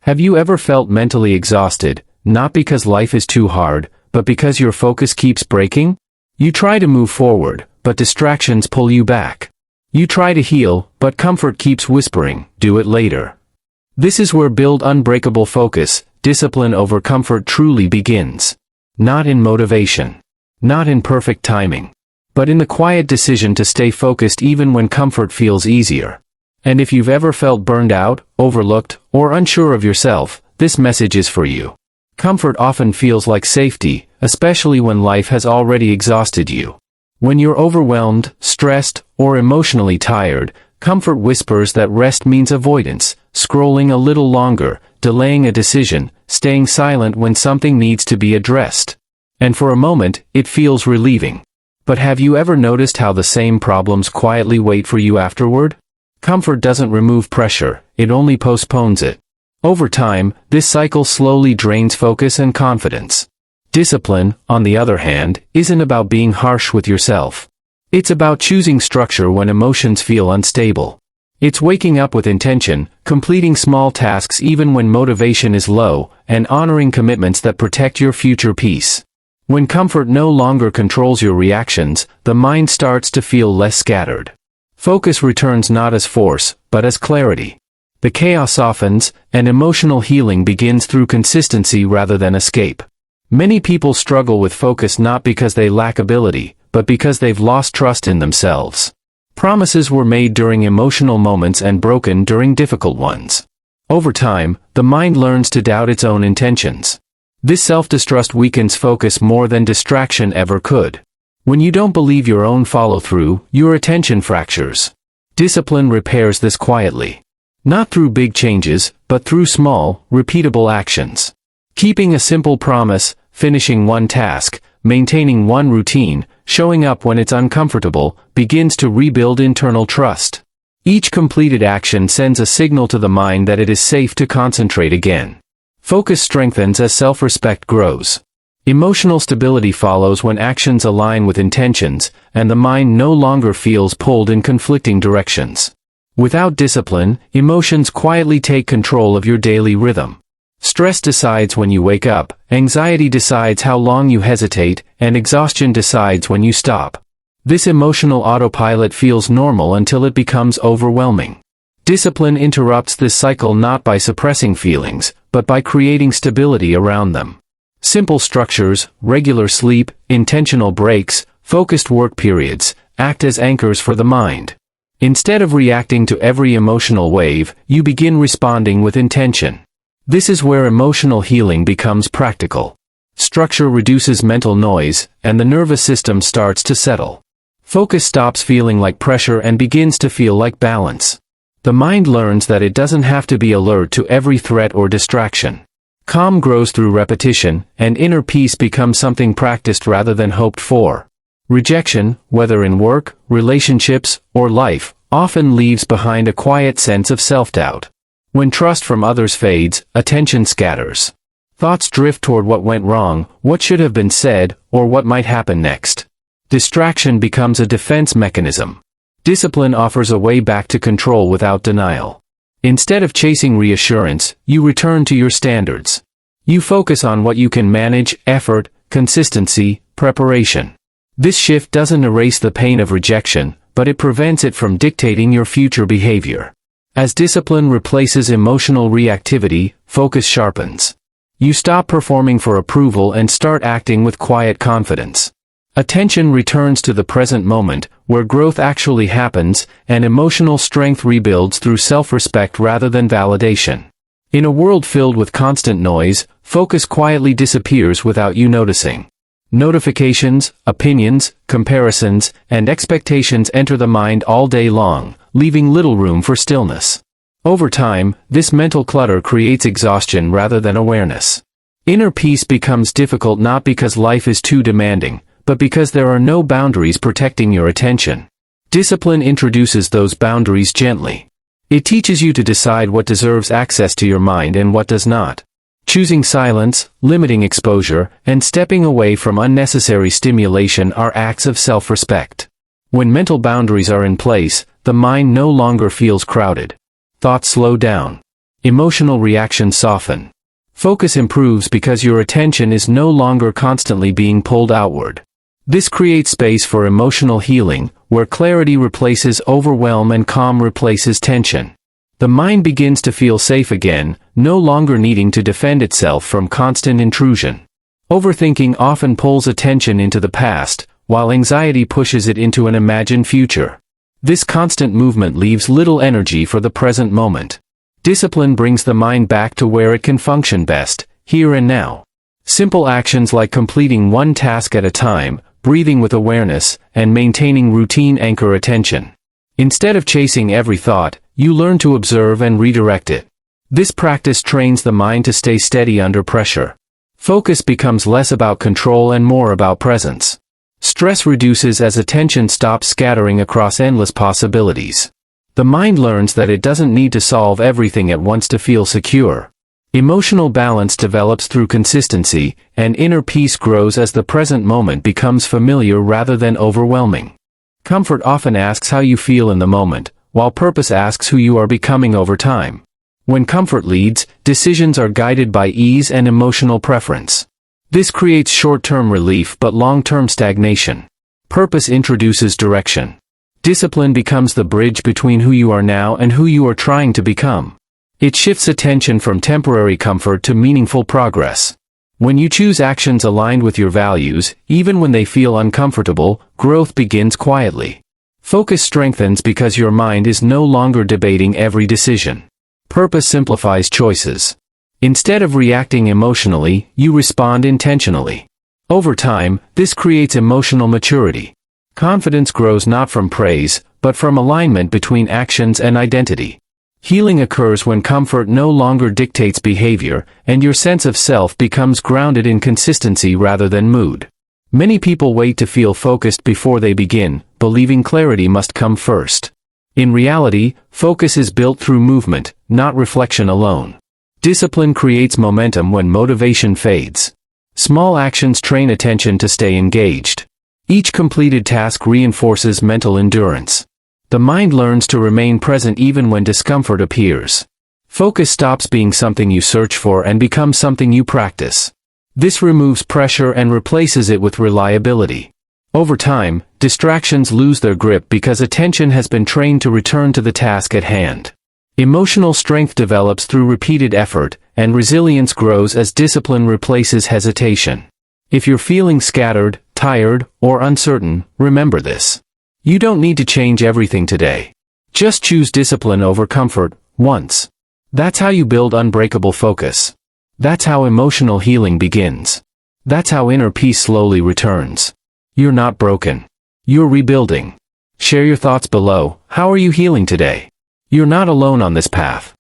Have you ever felt mentally exhausted, not because life is too hard, but because your focus keeps breaking? You try to move forward, but distractions pull you back. You try to heal, but comfort keeps whispering, "Do it later." This is where build unbreakable focus, discipline over comfort truly begins. Not in motivation. Not in perfect timing. But in the quiet decision to stay focused even when comfort feels easier. And if you've ever felt burned out, overlooked, or unsure of yourself, this message is for you. Comfort often feels like safety, especially when life has already exhausted you. When you're overwhelmed, stressed, or emotionally tired, comfort whispers that rest means avoidance, scrolling a little longer, delaying a decision, staying silent when something needs to be addressed. And for a moment, it feels relieving. But have you ever noticed how the same problems quietly wait for you afterward? Comfort doesn't remove pressure, it only postpones it. Over time, this cycle slowly drains focus and confidence. Discipline, on the other hand, isn't about being harsh with yourself. It's about choosing structure when emotions feel unstable. It's waking up with intention, completing small tasks even when motivation is low, and honoring commitments that protect your future peace. When comfort no longer controls your reactions, the mind starts to feel less scattered. Focus returns not as force, but as clarity. The chaos softens, and emotional healing begins through consistency rather than escape. Many people struggle with focus not because they lack ability, but because they've lost trust in themselves. Promises were made during emotional moments and broken during difficult ones. Over time, the mind learns to doubt its own intentions. This self-distrust weakens focus more than distraction ever could. When you don't believe your own follow-through, your attention fractures. Discipline repairs this quietly. Not through big changes, but through small, repeatable actions. Keeping a simple promise, finishing one task, maintaining one routine, showing up when it's uncomfortable, begins to rebuild internal trust. Each completed action sends a signal to the mind that it is safe to concentrate again. Focus strengthens as self-respect grows. Emotional stability follows when actions align with intentions, and the mind no longer feels pulled in conflicting directions. Without discipline, emotions quietly take control of your daily rhythm. Stress decides when you wake up, anxiety decides how long you hesitate, and exhaustion decides when you stop. This emotional autopilot feels normal until it becomes overwhelming. Discipline interrupts this cycle not by suppressing feelings, but by creating stability around them. Simple structures, regular sleep, intentional breaks, focused work periods, act as anchors for the mind. Instead of reacting to every emotional wave, you begin responding with intention. This is where emotional healing becomes practical. Structure reduces mental noise, and the nervous system starts to settle. Focus stops feeling like pressure and begins to feel like balance. The mind learns that it doesn't have to be alert to every threat or distraction. Calm grows through repetition, and inner peace becomes something practiced rather than hoped for. Rejection, whether in work, relationships, or life, often leaves behind a quiet sense of self-doubt. When trust from others fades, attention scatters. Thoughts drift toward what went wrong, what should have been said, or what might happen next. Distraction becomes a defense mechanism. Discipline offers a way back to control without denial. Instead of chasing reassurance, you return to your standards. You focus on what you can manage: effort, consistency, preparation. This shift doesn't erase the pain of rejection, but it prevents it from dictating your future behavior. As discipline replaces emotional reactivity, focus sharpens. You stop performing for approval and start acting with quiet confidence. Attention returns to the present moment, where growth actually happens, and emotional strength rebuilds through self-respect rather than validation. In a world filled with constant noise, focus quietly disappears without you noticing. Notifications, opinions, comparisons, and expectations enter the mind all day long, leaving little room for stillness. Over time, this mental clutter creates exhaustion rather than awareness. Inner peace becomes difficult not because life is too demanding, but because there are no boundaries protecting your attention. Discipline introduces those boundaries gently. It teaches you to decide what deserves access to your mind and what does not. Choosing silence, limiting exposure, and stepping away from unnecessary stimulation are acts of self-respect. When mental boundaries are in place, the mind no longer feels crowded. Thoughts slow down. Emotional reactions soften. Focus improves because your attention is no longer constantly being pulled outward. This creates space for emotional healing, where clarity replaces overwhelm and calm replaces tension. The mind begins to feel safe again, no longer needing to defend itself from constant intrusion. Overthinking often pulls attention into the past, while anxiety pushes it into an imagined future. This constant movement leaves little energy for the present moment. Discipline brings the mind back to where it can function best, here and now. Simple actions like completing one task at a time, breathing with awareness, and maintaining routine anchor attention. Instead of chasing every thought, you learn to observe and redirect it. This practice trains the mind to stay steady under pressure. Focus becomes less about control and more about presence. Stress reduces as attention stops scattering across endless possibilities. The mind learns that it doesn't need to solve everything at once to feel secure. Emotional balance develops through consistency, and inner peace grows as the present moment becomes familiar rather than overwhelming. Comfort often asks how you feel in the moment, while purpose asks who you are becoming over time. When comfort leads, decisions are guided by ease and emotional preference. This creates short-term relief but long-term stagnation. Purpose introduces direction. Discipline becomes the bridge between who you are now and who you are trying to become. It shifts attention from temporary comfort to meaningful progress. When you choose actions aligned with your values, even when they feel uncomfortable, growth begins quietly. Focus strengthens because your mind is no longer debating every decision. Purpose simplifies choices. Instead of reacting emotionally, you respond intentionally. Over time, this creates emotional maturity. Confidence grows not from praise, but from alignment between actions and identity. Healing occurs when comfort no longer dictates behavior, and your sense of self becomes grounded in consistency rather than mood. Many people wait to feel focused before they begin, believing clarity must come first. In reality, focus is built through movement, not reflection alone. Discipline creates momentum when motivation fades. Small actions train attention to stay engaged. Each completed task reinforces mental endurance. The mind learns to remain present even when discomfort appears. Focus stops being something you search for and becomes something you practice. This removes pressure and replaces it with reliability. Over time, distractions lose their grip because attention has been trained to return to the task at hand. Emotional strength develops through repeated effort, and resilience grows as discipline replaces hesitation. If you're feeling scattered, tired, or uncertain, remember this. You don't need to change everything today. Just choose discipline over comfort, once. That's how you build unbreakable focus. That's how emotional healing begins. That's how inner peace slowly returns. You're not broken. You're rebuilding. Share your thoughts below. How are you healing today? You're not alone on this path.